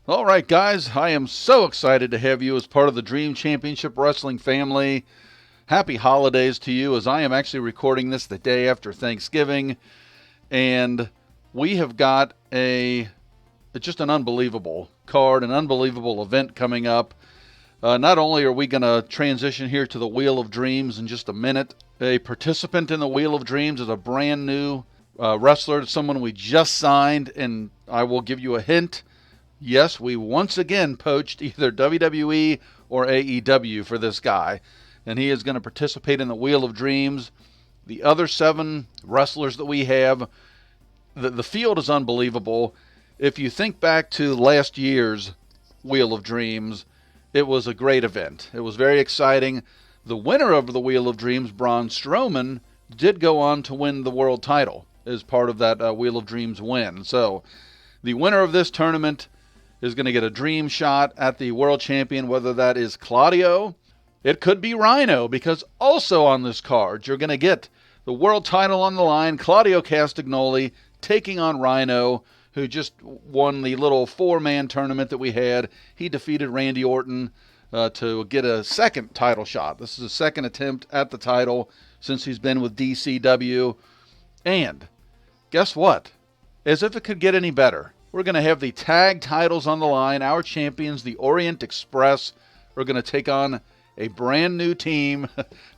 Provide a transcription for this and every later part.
All right, guys, I am so excited to have you as part of the Dream Championship Wrestling family. Happy holidays to you, as I am actually recording this the day after Thanksgiving, and we have got just an unbelievable card, an unbelievable event coming up. Not only are we going to transition here to the Wheel of Dreams in just a minute, a participant in the Wheel of Dreams is a brand new wrestler, someone we just signed, and I will give you a hint. Yes, we once again poached either WWE or AEW for this guy, and he is going to participate in the Wheel of Dreams. The other 7 wrestlers that we have, the field is unbelievable. If you think back to last year's Wheel of Dreams, it was a great event. It was very exciting. The winner of the Wheel of Dreams, Braun Strowman, did go on to win the world title as part of that Wheel of Dreams win. So the winner of this tournament is going to get a dream shot at the world champion, whether that is Claudio. It could be Rhino, because also on this card, you're going to get the world title on the line. Claudio Castagnoli taking on Rhino, who just won the little 4-man tournament that we had. He defeated Randy Orton to get a second title shot. This is a second attempt at the title since he's been with DCW. And guess what? As if it could get any better, we're going to have the tag titles on the line. Our champions, the Orient Express, are going to take on a brand new team.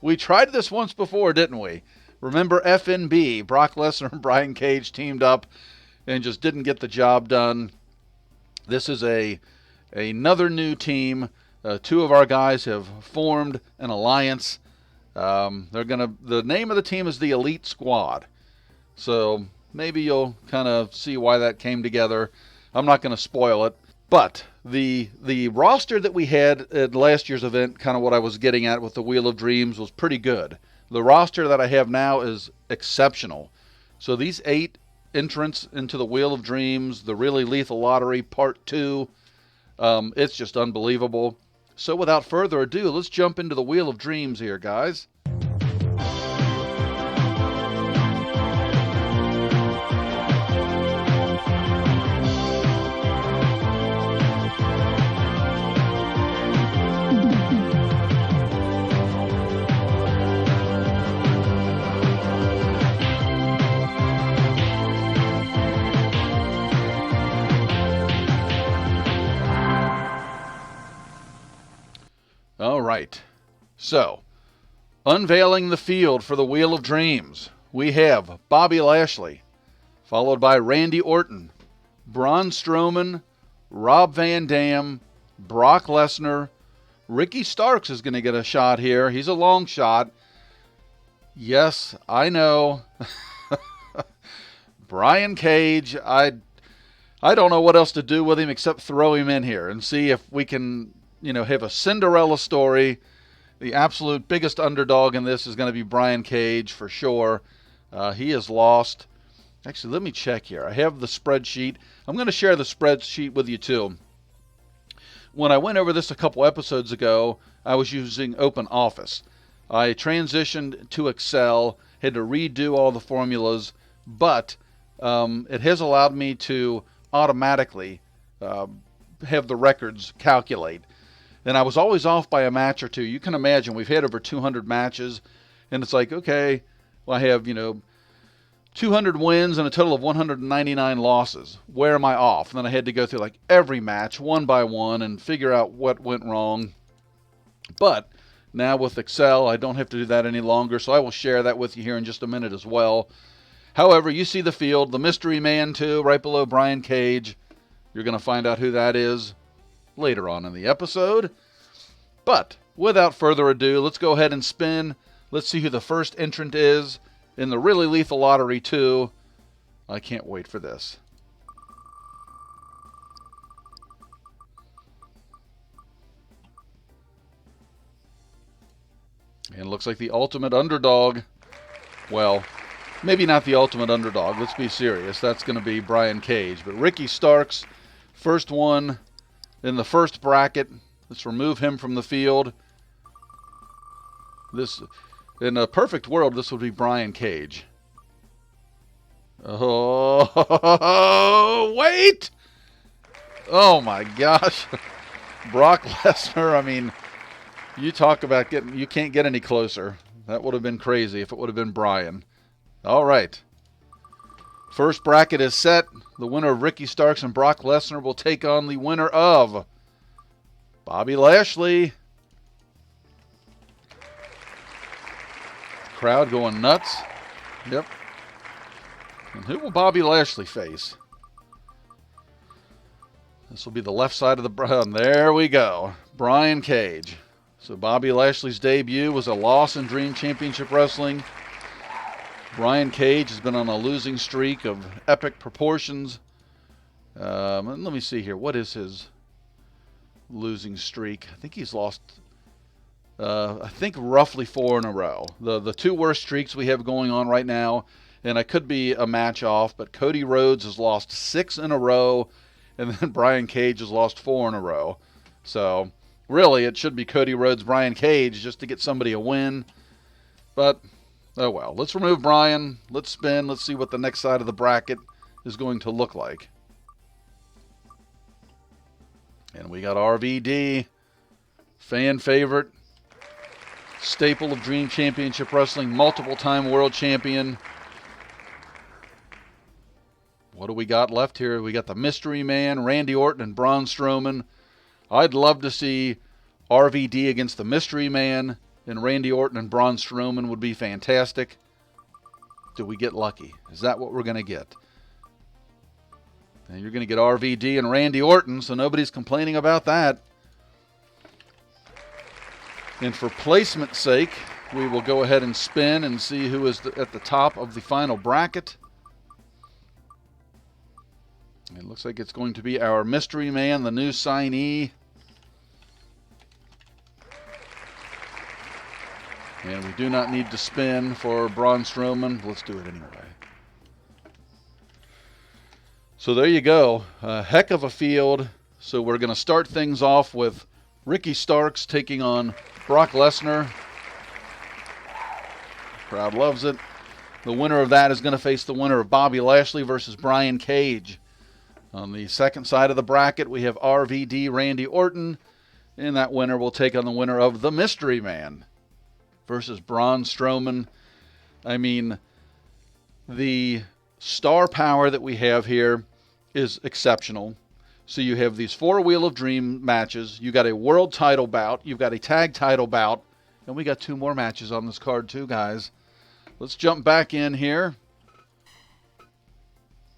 We tried this once before, didn't we? Remember FNB, Brock Lesnar and Brian Cage teamed up and just didn't get the job done. This is another new team. 2 of our guys have formed an alliance. The name of the team is the Elite Squad. So maybe you'll kind of see why that came together. I'm not going to spoil it. But the roster that we had at last year's event, kind of what I was getting at with the Wheel of Dreams, was pretty good. The roster that I have now is exceptional. So these 8 entrants into the Wheel of Dreams, the Really Lethal Lottery Part 2, it's just unbelievable. So without further ado, let's jump into the Wheel of Dreams here, guys. All right. So, unveiling the field for the Wheel of Dreams, we have Bobby Lashley, followed by Randy Orton, Braun Strowman, Rob Van Dam, Brock Lesnar. Ricky Starks is going to get a shot here. He's a long shot. Yes, I know. Brian Cage, I don't know what else to do with him except throw him in here and see if we can, have a Cinderella story. The absolute biggest underdog in this is going to be Brian Cage for sure. He is lost. Actually, let me check here. I have the spreadsheet. I'm going to share the spreadsheet with you too. When I went over this a couple episodes ago, I was using Open Office. I transitioned to Excel, had to redo all the formulas, but it has allowed me to automatically have the records calculate. And I was always off by a match or 2. You can imagine we've had over 200 matches, and it's like, okay, well, I have, 200 wins and a total of 199 losses. Where am I off? And then I had to go through like every match one by one and figure out what went wrong. But now with Excel, I don't have to do that any longer, so I will share that with you here in just a minute as well. However, you see the field, the mystery man too, right below Brian Cage. You're going to find out who that is later on in the episode. But without further ado, let's go ahead and spin. Let's see who the first entrant is in the Really Lethal Lottery 2. I can't wait for this. And it looks like the ultimate underdog. Well, maybe not the ultimate underdog. Let's be serious. That's going to be Brian Cage. But Ricky Starks, first one in the first bracket. Let's remove him from the field. This, in a perfect world, this would be Brian Cage. Oh, wait! Oh my gosh. Brock Lesnar, I mean, you talk about you can't get any closer. That would have been crazy if it would have been Bryan. All right. First bracket is set. The winner of Ricky Starks and Brock Lesnar will take on the winner of Bobby Lashley. Crowd going nuts. Yep. And who will Bobby Lashley face? This will be the left side of the brown. There we go. Brian Cage. So Bobby Lashley's debut was a loss in Dream Championship Wrestling. Brian Cage has been on a losing streak of epic proportions. And let me see here. What is his losing streak? I think he's lost, roughly 4 in a row. The two worst streaks we have going on right now, and I could be a match off, but Cody Rhodes has lost 6 in a row, and then Brian Cage has lost 4 in a row. So really, it should be Cody Rhodes, Brian Cage, just to get somebody a win. But oh well. Let's remove Brian. Let's spin. Let's see what the next side of the bracket is going to look like. And we got RVD, fan favorite, staple of Dream Championship Wrestling, multiple-time world champion. What do we got left here? We got the Mystery Man, Randy Orton, and Braun Strowman. I'd love to see RVD against the Mystery Man, and Randy Orton and Braun Strowman would be fantastic. Do we get lucky? Is that what we're going to get? And you're going to get RVD and Randy Orton, so nobody's complaining about that. And for placement's sake, we will go ahead and spin and see who is at the top of the final bracket. It looks like it's going to be our Mystery Man, the new signee. And we do not need to spin for Braun Strowman. Let's do it anyway. So there you go. A heck of a field. So we're going to start things off with Ricky Starks taking on Brock Lesnar. Crowd loves it. The winner of that is going to face the winner of Bobby Lashley versus Brian Cage. On the second side of the bracket, we have RVD, Randy Orton. And that winner will take on the winner of the Mystery Man versus Braun Strowman. I mean, the star power that we have here is exceptional. So you have these 4 Wheel of Dream matches. You got a world title bout. You've got a tag title bout. And we got 2 more matches on this card too, guys. Let's jump back in here.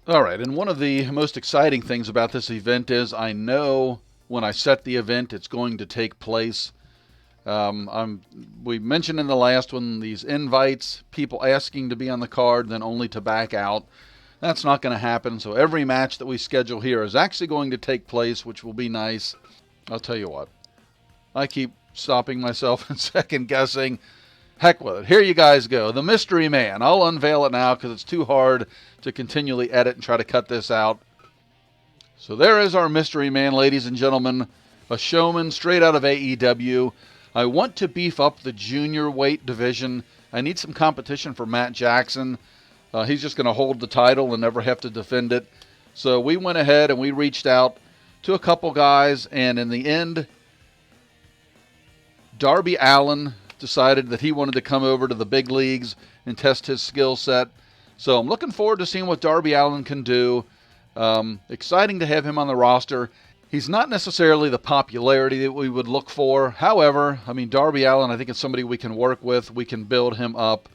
All right, and one of the most exciting things about this event is I know when I set the event it's going to take place. We mentioned in the last one these invites, people asking to be on the card, then only to back out. That's not going to happen, so every match that we schedule here is actually going to take place, which will be nice. I'll tell you what, I keep stopping myself and second guessing. Heck with it. Here you guys go. The Mystery Man. I'll unveil it now because it's too hard to continually edit and try to cut this out. So there is our Mystery Man, ladies and gentlemen. A showman straight out of AEW. I want to beef up the junior weight division. I need some competition for Matt Jackson. He's just going to hold the title and never have to defend it. So we went ahead and we reached out to a couple guys, and in the end, Darby Allin decided that he wanted to come over to the big leagues and test his skill set. So I'm looking forward to seeing what Darby Allin can do. Exciting to have him on the roster. He's not necessarily the popularity that we would look for. However, I mean, Darby Allin, I think it's somebody we can work with. We can build him up.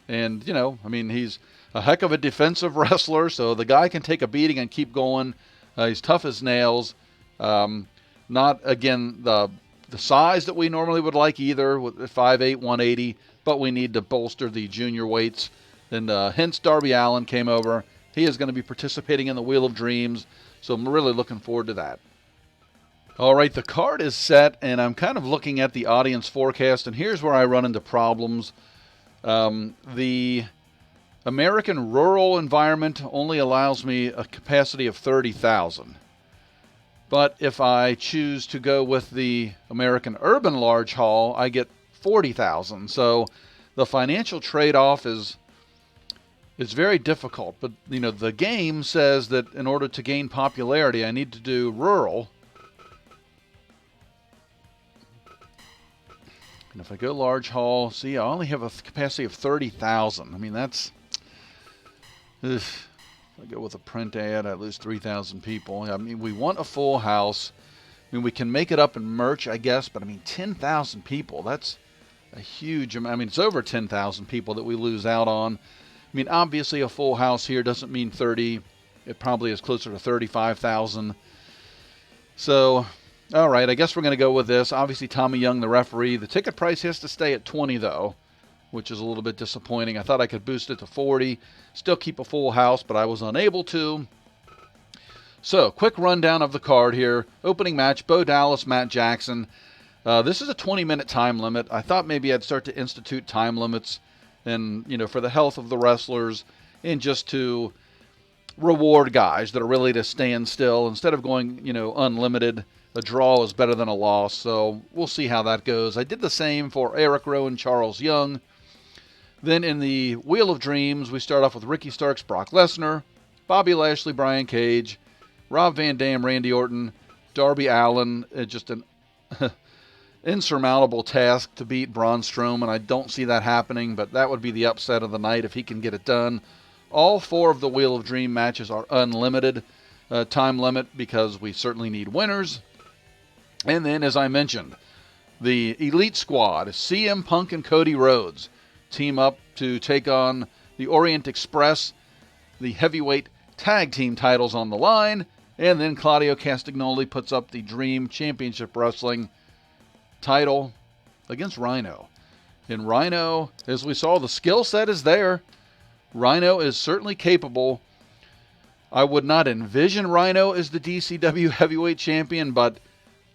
And, you know, I mean, he's a heck of a defensive wrestler, so the guy can take a beating and keep going. He's tough as nails. Not, again, the size that we normally would like either, with 5'8", 180, but we need to bolster the junior weights. And hence Darby Allin came over. He is going to be participating in the Wheel of Dreams, so I'm really looking forward to that. All right, the card is set, and I'm kind of looking at the audience forecast, and here's where I run into problems. The American rural environment only allows me a capacity of 30,000. But if I choose to go with the American urban large hall, I get 40,000. So the financial trade-off is It's very difficult, but you know, the game says that in order to gain popularity, I need to do rural. And if I go large hall, see, I only have a capacity of 30,000. I mean, that's... Ugh. If I go with a print ad, I lose 3,000 people. I mean, we want a full house. I mean, we can make it up in merch, I guess, but I mean, 10,000 people, that's a huge amount. I mean, it's over 10,000 people that we lose out on. I mean, obviously a full house here doesn't mean 30. It probably is closer to 35,000. So, all right, I guess we're going to go with this. Obviously, Tommy Young, the referee. The ticket price has to stay at 20, though, which is a little bit disappointing. I thought I could boost it to 40, still keep a full house, but I was unable to. So, quick rundown of the card here. Opening match, Bo Dallas, Matt Jackson. This is a 20-minute time limit. I thought maybe I'd start to institute time limits, and you know, for the health of the wrestlers, and just to reward guys that are really to stand still instead of going, you know, unlimited. A draw is better than a loss, so we'll see how that goes. I did the same for Eric Rowe and Charles Young. Then in the Wheel of Dreams, we start off with Ricky Starks, Brock Lesnar, Bobby Lashley, Brian Cage, Rob Van Dam, Randy Orton, Darby Allin. Just an insurmountable task to beat Braun Strowman. I don't see that happening, but that would be the upset of the night if he can get it done. All 4 of the Wheel of Dream matches are unlimited time limit because we certainly need winners. And then, as I mentioned, the Elite Squad, CM Punk and Cody Rhodes, team up to take on the Orient Express, the heavyweight tag team titles on the line. And then Claudio Castagnoli puts up the Dream Championship Wrestling title against Rhino. And Rhino, as we saw, the skill set is there. Rhino is certainly capable. I would not envision Rhino as the DCW heavyweight champion, but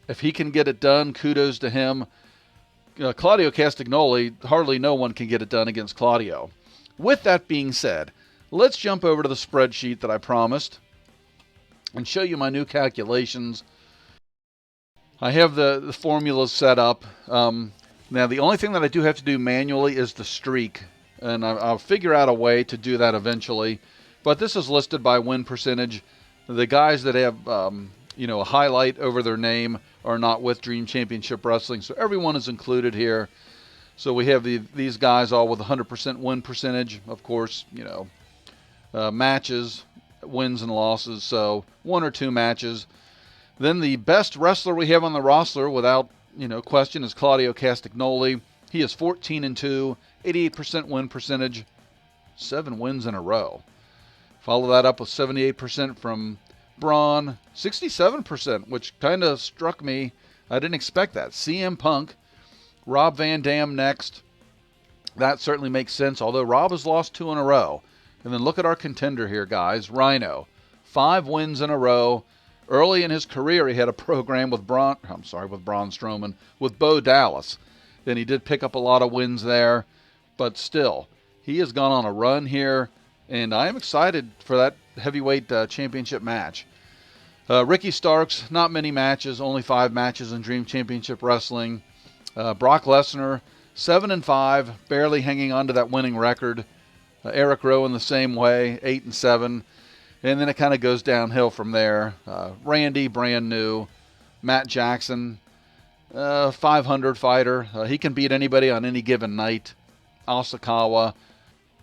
if he can get it done, kudos to him. Claudio Castagnoli, hardly no one can get it done against Claudio. With that being said, let's jump over to the spreadsheet that I promised and show you my new calculations. I have the formulas set up. Now, the only thing that I do have to do manually is the streak, and I'll figure out a way to do that eventually. But this is listed by win percentage. The guys that have a highlight over their name are not with Dream Championship Wrestling, so everyone is included here. So we have these guys all with 100% win percentage. Of course, matches, wins and losses, so 1 or 2 matches. Then the best wrestler we have on the roster, without question, is Claudio Castagnoli. He is 14-2, 88% win percentage, 7 wins in a row. Follow that up with 78% from Braun, 67%, which kind of struck me. I didn't expect that. CM Punk, Rob Van Dam next. That certainly makes sense, although Rob has lost 2 in a row. And then look at our contender here, guys. Rhino, 5 wins in a row. Early in his career, he had a program with Braun Strowman, with Bo Dallas. Then he did pick up a lot of wins there. But still, he has gone on a run here. And I am excited for that heavyweight championship match. Ricky Starks, not many matches, only 5 matches in Dream Championship Wrestling. Brock Lesnar, 7-5, barely hanging on to that winning record. Eric Rowe in the same way, 8-7. And then it kind of goes downhill from there. Randy, brand new. Matt Jackson, 500 fighter. He can beat anybody on any given night. Asakawa.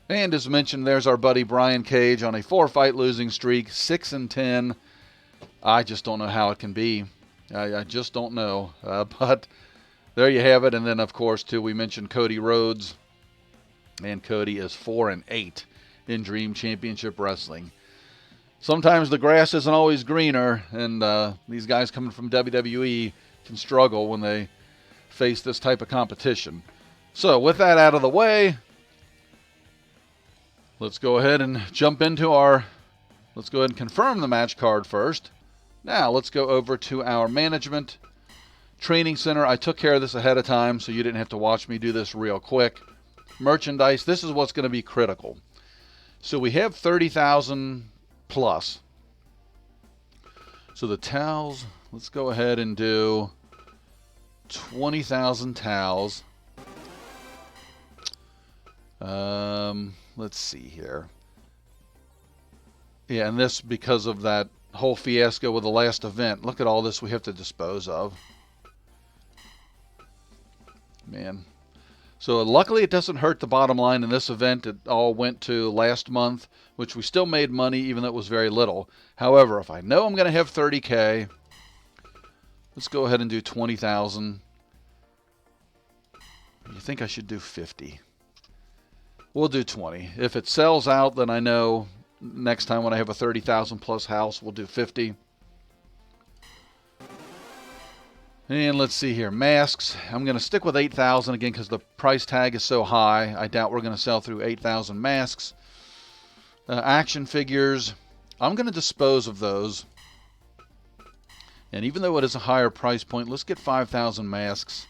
And as mentioned, there's our buddy Brian Cage on a 4-fight losing streak, 6-10. I just don't know how it can be. I just don't know. But there you have it. And then, of course, too, we mentioned Cody Rhodes. And Cody is 4-8 in Dream Championship Wrestling. Sometimes the grass isn't always greener, and these guys coming from WWE can struggle when they face this type of competition. So with that out of the way, let's go ahead and jump into let's go ahead and confirm the match card first. Now let's go over to our management training center. I took care of this ahead of time, so you didn't have to watch me do this real quick. Merchandise, this is what's going to be critical. So we have 30,000 plus. So the towels, let's go ahead and do 20,000 towels. Let's see here. Yeah, and this because of that whole fiasco with the last event. Look at all this we have to dispose of. Man. So luckily it doesn't hurt the bottom line in this event. It all went to last month, which we still made money even though it was very little. However, if I know I'm going to have 30K, let's go ahead and do 20,000. You think I should do 50? We'll do 20. If it sells out, then I know next time when I have a 30,000 plus house, we'll do 50. And let's see here. Masks. I'm going to stick with 8,000 again because the price tag is so high. I doubt we're going to sell through 8,000 masks. Action figures. I'm going to dispose of those. And even though it is a higher price point, let's get 5,000 masks.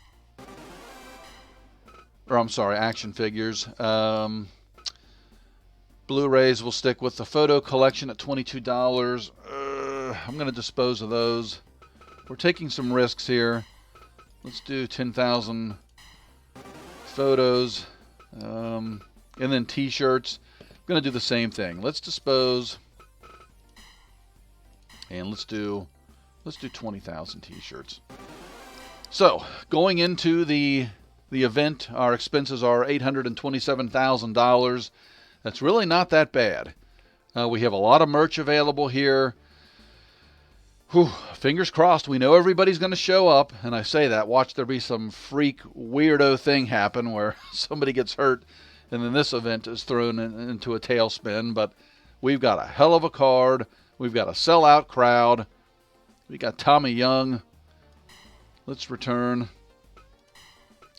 Or I'm sorry, action figures. Blu-rays will stick with the photo collection at $22. I'm going to dispose of those. We're taking some risks here. Let's do 10,000 photos. And then t-shirts. I'm going to do the same thing. Let's dispose. And let's do 20,000 t-shirts. So, going into the event, our expenses are $827,000. That's really not that bad. We have a lot of merch available here. Whew, fingers crossed. We know everybody's going to show up, and I say that. Watch there be some freak weirdo thing happen where somebody gets hurt, and then this event is thrown into a tailspin. But we've got a hell of a card. We've got a sellout crowd. We got Tommy Young. Let's return.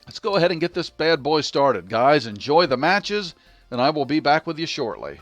Let's go ahead and get this bad boy started. Guys, enjoy the matches, and I will be back with you shortly.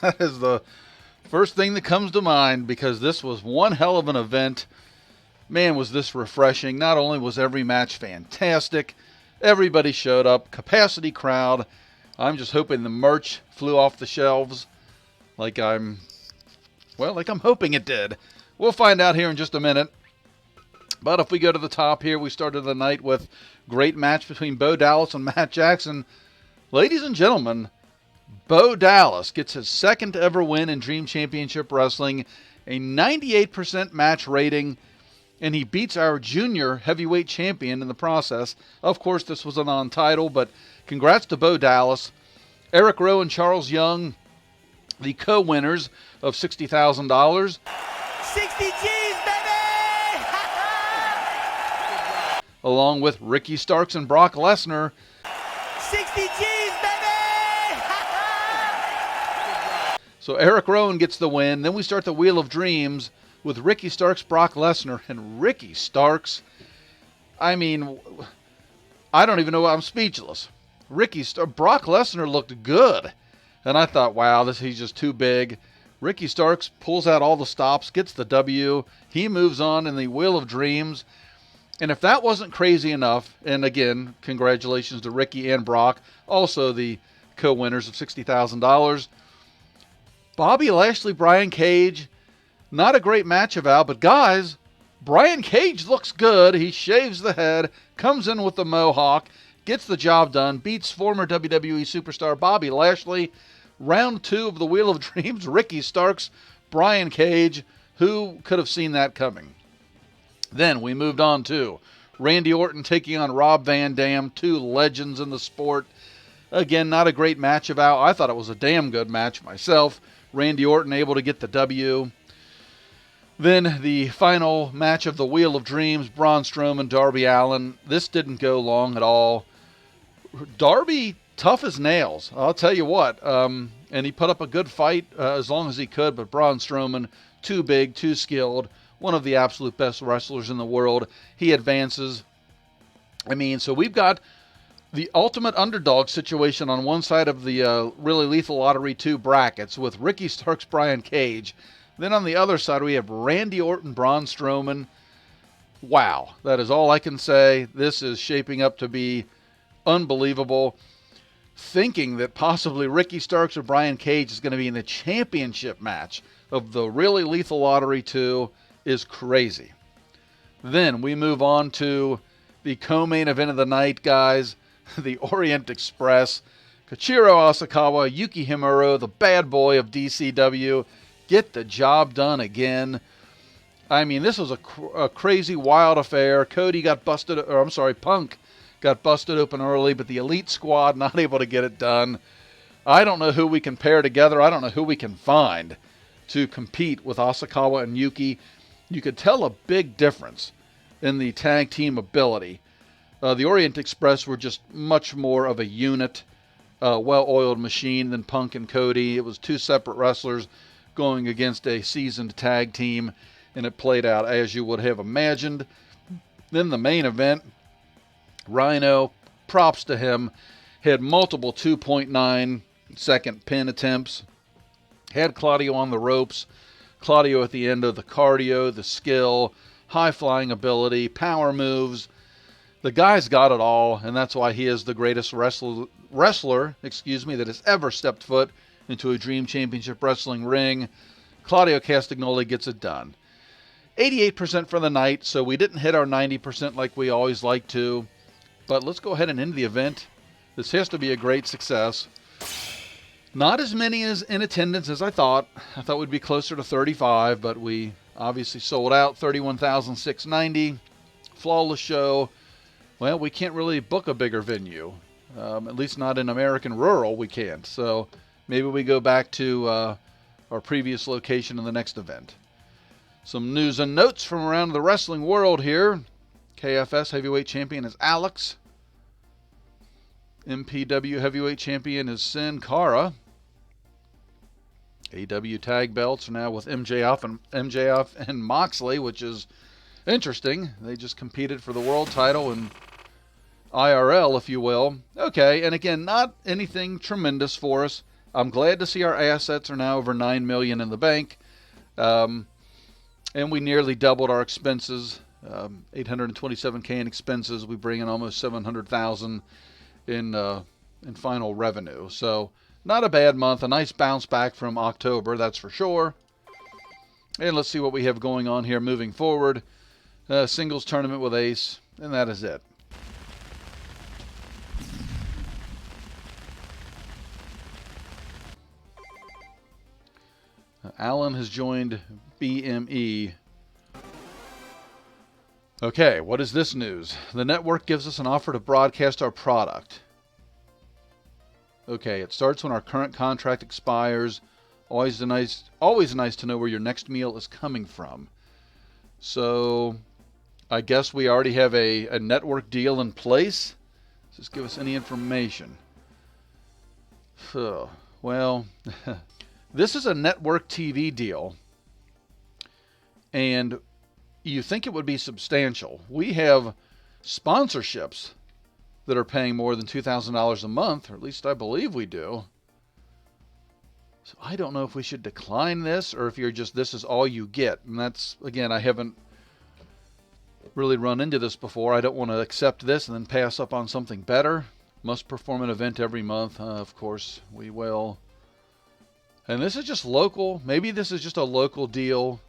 That is the first thing that comes to mind, because this was one hell of an event. Man, was this refreshing. Not only was every match fantastic, everybody showed up, capacity crowd. I'm just hoping the merch flew off the shelves like I'm hoping it did. We'll find out here in just a minute. But if we go to the top here, we started the night with great match between Bo Dallas and Matt Jackson. Ladies and gentlemen, Bo Dallas gets his second ever win in Dream Championship Wrestling, a 98% match rating, and he beats our junior heavyweight champion in the process. Of course, this was a non-title, but congrats to Bo Dallas. Eric Rowe and Charles Young, the co-winners of $60,000. 60 G's, baby! Along with Ricky Starks and Brock Lesnar. 60 G's, baby! So Eric Rowan gets the win. Then we start the Wheel of Dreams with Ricky Starks, Brock Lesnar, and Ricky Starks. I mean, I don't even know. I'm speechless. Brock Lesnar looked good. And I thought, wow, he's just too big. Ricky Starks pulls out all the stops, gets the W. He moves on in the Wheel of Dreams. And if that wasn't crazy enough, and again, congratulations to Ricky and Brock, also the co-winners of $60,000. Bobby Lashley, Brian Cage, not a great match about, but guys, Brian Cage looks good. He shaves the head, comes in with the mohawk, gets the job done, beats former WWE superstar Bobby Lashley. Round 2 of the Wheel of Dreams, Ricky Starks, Brian Cage. Who could have seen that coming? Then we moved on to Randy Orton taking on Rob Van Dam, two legends in the sport. Again, not a great match about. I thought it was a damn good match myself. Randy Orton able to get the W. Then the final match of the Wheel of Dreams, Braun Strowman, Darby Allin. This didn't go long at all. Darby, tough as nails, I'll tell you what. And he put up a good fight as long as he could, but Braun Strowman, too big, too skilled. One of the absolute best wrestlers in the world. He advances. I mean, so we've got the ultimate underdog situation on one side of the Really Lethal Lottery 2 brackets with Ricky Starks, Brian Cage. Then on the other side, we have Randy Orton, Braun Strowman. Wow, that is all I can say. This is shaping up to be unbelievable. Thinking that possibly Ricky Starks or Brian Cage is going to be in the championship match of the Really Lethal Lottery 2 is crazy. Then we move on to the co-main event of the night, guys. The Orient Express. Koichiro Asakawa, Yuki Himuro, the bad boy of DCW, get the job done again. I mean, this was a crazy, wild affair. Punk got busted open early, but the Elite Squad not able to get it done. I don't know who we can pair together. I don't know who we can find to compete with Asakawa and Yuki. You could tell a big difference in the tag team ability. The Orient Express were just much more of a unit, well-oiled machine than Punk and Cody. It was two separate wrestlers going against a seasoned tag team, and it played out as you would have imagined. Then the main event, Rhino, props to him, had multiple 2.9 second pin attempts, had Claudio on the ropes. Claudio at the end of the cardio, the skill, high-flying ability, power moves. The guy's got it all, and that's why he is the greatest wrestler that has ever stepped foot into a Dream Championship Wrestling ring. Claudio Castagnoli gets it done. 88% for the night, so we didn't hit our 90% like we always like to. But let's go ahead and end the event. This has to be a great success. Not as many as in attendance as I thought. I thought we'd be closer to 35, but we obviously sold out. 31,690. Flawless show. Well, we can't really book a bigger venue. At least not in American Rural, we can't. So maybe we go back to our previous location in the next event. Some news and notes from around the wrestling world here. KFS heavyweight champion is Alex. MPW heavyweight champion is Sin Cara. AW tag belts are now with MJF and Moxley, which is interesting. They just competed for the world title and IRL, if you will. Okay, and again, not anything tremendous for us. I'm glad to see our assets are now over $9 million in the bank. And we nearly doubled our expenses, $827K in expenses. We bring in almost $700,000 in final revenue. So not a bad month. A nice bounce back from October, that's for sure. And let's see what we have going on here moving forward. Singles tournament with Ace, and that is it. Alan has joined BME. Okay, what is this news? The network gives us an offer to broadcast our product. Okay, it starts when our current contract expires. Always nice to know where your next meal is coming from. So, I guess we already have a network deal in place. Just give us any information. Well, this is a network TV deal, and you think it would be substantial. We have sponsorships that are paying more than $2,000 a month, or at least I believe we do. So I don't know if we should decline this, or if you're just, this is all you get. And that's, again, I haven't really run into this before. I don't want to accept this and then pass up on something better. Must perform an event every month. Of course, we will. And this is just local. Maybe this is just a local deal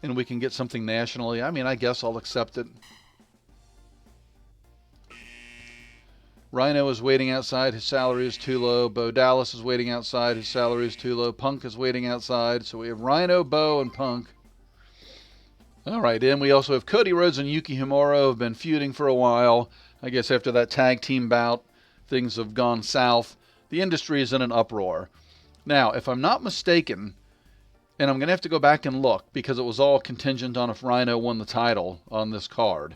and we can get something nationally. I mean, I guess I'll accept it. Rhino is waiting outside. His salary is too low. Bo Dallas is waiting outside. His salary is too low. Punk is waiting outside. So we have Rhino, Bo, and Punk. All right, and we also have Cody Rhodes and Yuki Himuro have been feuding for a while. I guess after that tag team bout, things have gone south. The industry is in an uproar. Now, if I'm not mistaken, and I'm going to have to go back and look because it was all contingent on if Rhino won the title on this card.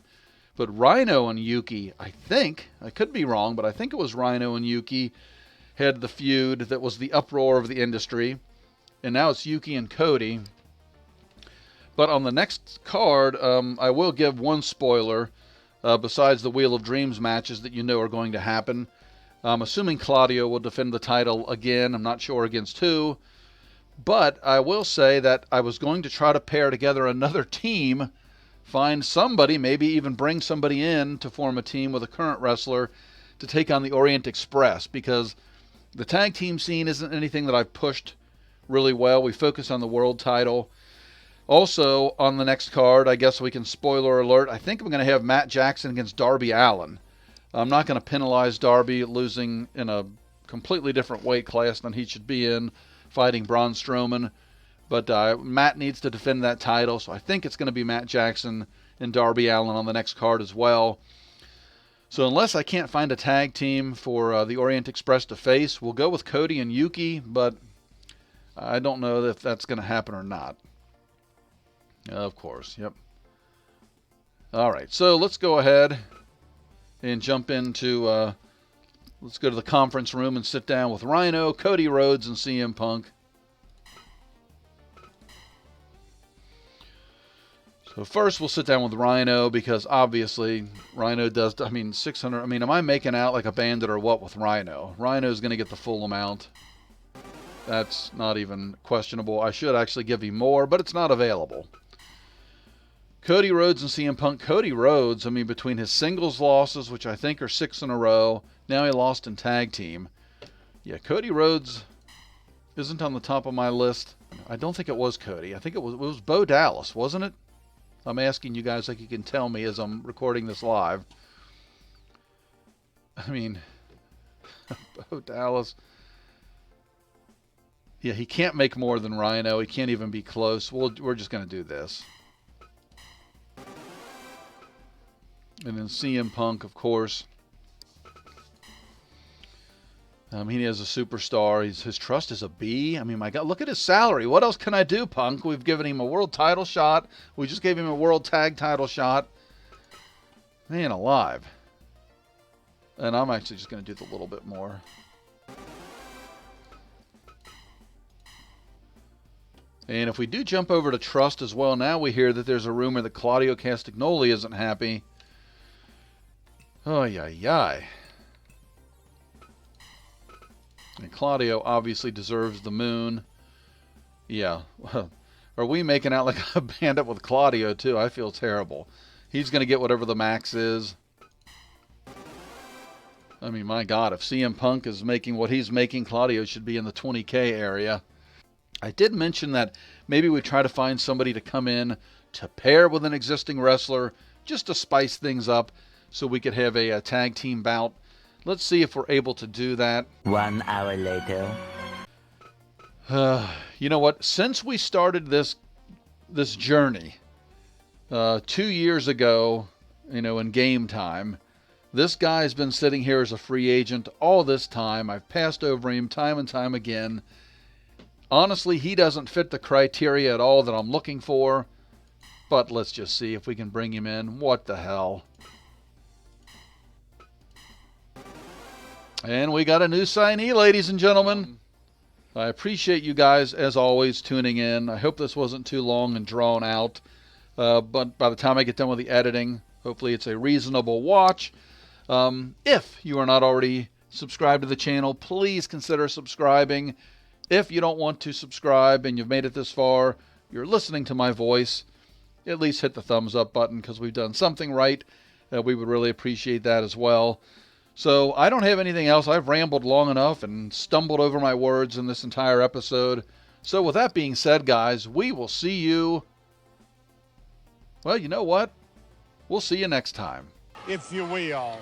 But Rhino and Yuki, I think, I could be wrong, but I think it was Rhino and Yuki had the feud that was the uproar of the industry. And now it's Yuki and Cody. But on the next card, I will give one spoiler, besides the Wheel of Dreams matches that you know are going to happen. I'm assuming Claudio will defend the title again. I'm not sure against who. But I will say that I was going to try to pair together another team, find somebody, maybe even bring somebody in to form a team with a current wrestler to take on the Orient Express, because the tag team scene isn't anything that I've pushed really well. We focus on the world title. Also, on the next card, I guess we can spoiler alert, I think I'm going to have Matt Jackson against Darby Allin. I'm not going to penalize Darby losing in a completely different weight class than he should be in, fighting Braun Strowman. But Matt needs to defend that title, so I think it's going to be Matt Jackson and Darby Allin on the next card as well. So unless I can't find a tag team for the Orient Express to face, we'll go with Cody and Yuki, but I don't know if that's going to happen or not. Of course, yep. All right, so let's go ahead and jump into, let's go to the conference room and sit down with Rhino, Cody Rhodes, and CM Punk. So first we'll sit down with Rhino, because obviously Rhino does, 600, am I making out like a bandit or what with Rhino? Rhino's going to get the full amount. That's not even questionable. I should actually give him more, but it's not available. Cody Rhodes and CM Punk. Cody Rhodes, between his singles losses, which I think are 6 in a row, now he lost in tag team. Yeah, Cody Rhodes isn't on the top of my list. I don't think it was Cody. I think it was Bo Dallas, wasn't it? I'm asking you guys like you can tell me as I'm recording this live. Bo Dallas. Yeah, he can't make more than Rhino. He can't even be close. We're just going to do this. And then CM Punk, of course. He is a superstar. His trust is a B. My God, look at his salary. What else can I do, Punk? We've given him a world title shot. We just gave him a world tag title shot. Man alive. And I'm actually just going to do the little bit more. And if we do jump over to trust as well, now we hear that there's a rumor that Claudio Castagnoli isn't happy. Oh, yeah. And Claudio obviously deserves the moon. Yeah. Are we making out like a bandit with Claudio, too? I feel terrible. He's going to get whatever the max is. I mean, my God, if CM Punk is making what he's making, Claudio should be in the 20K area. I did mention that maybe we try to find somebody to come in to pair with an existing wrestler just to spice things up so we could have a tag team bout. Let's see if we're able to do that. 1 hour later. You know what? Since we started this journey 2 years ago, in game time, this guy's been sitting here as a free agent all this time. I've passed over him time and time again. Honestly, he doesn't fit the criteria at all that I'm looking for. But let's just see if we can bring him in. What the hell? And we got a new signee, ladies and gentlemen. I appreciate you guys, as always, tuning in. I hope this wasn't too long and drawn out. But by the time I get done with the editing, hopefully it's a reasonable watch. If you are not already subscribed to the channel, please consider subscribing. If you don't want to subscribe and you've made it this far, you're listening to my voice, at least hit the thumbs up button because we've done something right. We would really appreciate that as well. So I don't have anything else. I've rambled long enough and stumbled over my words in this entire episode. So with that being said, guys, we will see you. Well, you know what? We'll see you next time. If you will.